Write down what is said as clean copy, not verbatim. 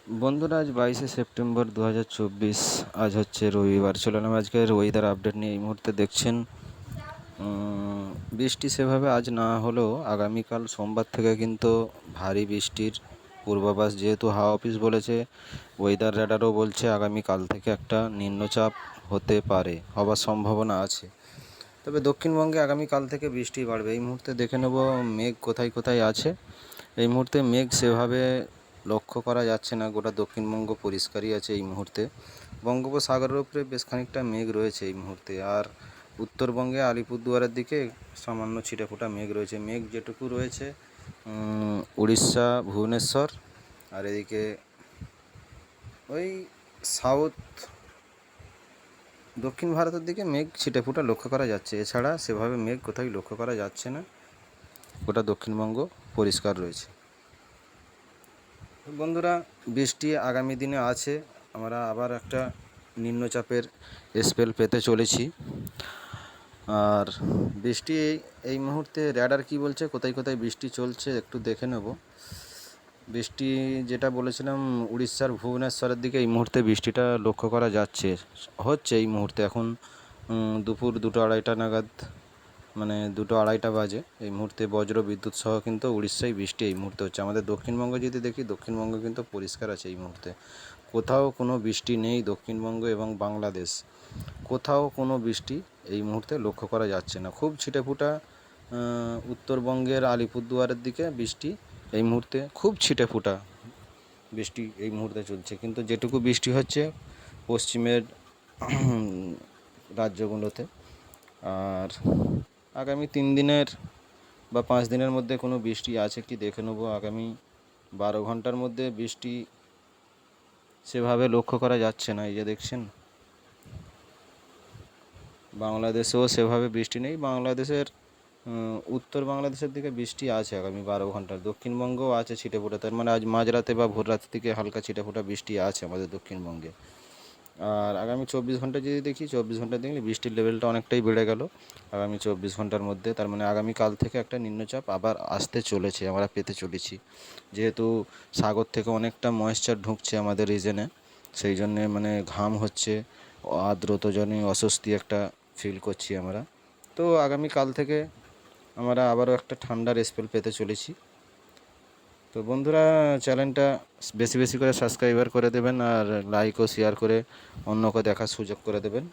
বন্ধুরা, আজ 22শে সেপ্টেম্বর 2024। আজ হচ্ছে রবিবার। চলুন আজকের ওয়েদার আপডেট নিয়ে এই মুহূর্তে দেখছেন। বৃষ্টি সেভাবে আজ না হলেও আগামীকাল সোমবার থেকে কিন্তু ভারী বৃষ্টির পূর্বাভাস, যেহেতু হাওয়া অফিস বলেছে, ওয়েদার র্যাডারও বলছে আগামীকাল থেকে একটা নিম্নচাপ হতে পারে, হওয়ার সম্ভাবনা আছে। তবে দক্ষিণবঙ্গে আগামীকাল থেকে বৃষ্টি বাড়বে। এই মুহূর্তে দেখে নেব মেঘ কোথায় কোথায় আছে। এই মুহূর্তে মেঘ সেভাবে লক্ষ্য করা যাচ্ছে না, গোটা দক্ষিণবঙ্গ পরিষ্কারই আছে এই মুহূর্তে। বঙ্গোপসাগরের উপরে বেশ খানিকটা মেঘ রয়েছে এই মুহূর্তে, আর উত্তরবঙ্গে আলিপুরদুয়ারের দিকে সামান্য ছিটেফোঁটা মেঘ রয়েছে। মেঘ যেটুকু রয়েছে উড়িষ্যা, ভুবনেশ্বর, আর এদিকে ওই সাউথ দক্ষিণ ভারতের দিকে মেঘ ছিটেফোঁটা লক্ষ্য করা যাচ্ছে। এছাড়া সেভাবে মেঘ কোথাও লক্ষ্য করা যাচ্ছে না, গোটা দক্ষিণবঙ্গ পরিষ্কার রয়েছে। বন্ধুরা, বৃষ্টি আগামী দিনে আছে। আমরা আবার একটা নিম্নচাপের স্পেল পেতে চলেছি। আর বৃষ্টি এই মুহূর্তে র্যাডার কি বলছে, কোথায় কোথায় বৃষ্টি চলছে একটু দেখে নেব। বৃষ্টি যেটা বলেছিলাম, উড়িষ্যার ভুবনেশ্বরের দিকে এই মুহূর্তে বৃষ্টিটা লক্ষ্য করা যাচ্ছে, হচ্ছে এই মুহূর্তে। এখন দুপুর 2টা-2:30 নাগাদ, মানে 2টা-2:30 বাজে। এই মুহূর্তে বজ্র বিদ্যুৎ সহ কিন্তু উড়িষ্যায় বৃষ্টি এই মুহূর্তে হচ্ছে। আমাদের দক্ষিণবঙ্গে যদি দেখি, দক্ষিণবঙ্গ কিন্তু পরিষ্কার আছে এই মুহূর্তে, কোথাও কোনো বৃষ্টি নেই। দক্ষিণবঙ্গ এবং বাংলাদেশ কোথাও কোনো বৃষ্টি এই মুহূর্তে লক্ষ্য করা যাচ্ছে না। খুব ছিটেফোঁটা উত্তরবঙ্গের আলিপুরদুয়ারের দিকে বৃষ্টি এই মুহূর্তে, খুব ছিটেফোঁটা বৃষ্টি এই মুহূর্তে চলছে। কিন্তু যেটুকু বৃষ্টি হচ্ছে পশ্চিমের রাজ্যগুলোতে। আর আগামী 3 দিনের বা 5 দিনের মধ্যে কোনো বৃষ্টি আছে কি দেখে নেব। আগামী 12 ঘন্টার মধ্যে বৃষ্টি সেভাবে লক্ষ্য করা যাচ্ছে না। এই যে দেখছেন, বাংলাদেশেও সেভাবে বৃষ্টি নেই। বাংলাদেশের উত্তর বাংলাদেশের দিকে বৃষ্টি আছে আগামী 12 ঘন্টার। দক্ষিণবঙ্গেও আছে ছিটেফোঁটা, তার মানে আজ মাঝরাতে বা ভোর রাতের দিকে হালকা ছিটেফোঁটা বৃষ্টি আছে আমাদের দক্ষিণবঙ্গে। আর আগামী 24 ঘন্টা যদি দেখি, 24 ঘন্টা দেখলে বৃষ্টির লেভেলটা অনেকটাই বেড়ে গেল আগামী 24 ঘন্টার মধ্যে। তার মানে আগামীকাল থেকে একটা নিম্নচাপ আবার আসতে চলেছে, আমরা পেতে চলেছি। যেহেতু সাগর থেকে অনেকটা ময়েশ্চার ঢুকছে আমাদের রিজনে, সেই জন্যে মানে ঘাম হচ্ছে, আর্দ্রতাজনিত অস্বস্তি একটা ফিল করছি আমরা। তো আগামীকাল থেকে আমরা আবারও একটা ঠান্ডার স্পেল পেতে চলেছি। তো বন্ধুরা, চ্যানেলটা বেশি বেশি করে সাবস্ক্রাইবার করে দেবেন, আর লাইক ও শেয়ার করে অন্যকে দেখার সুযোগ করে দেবেন।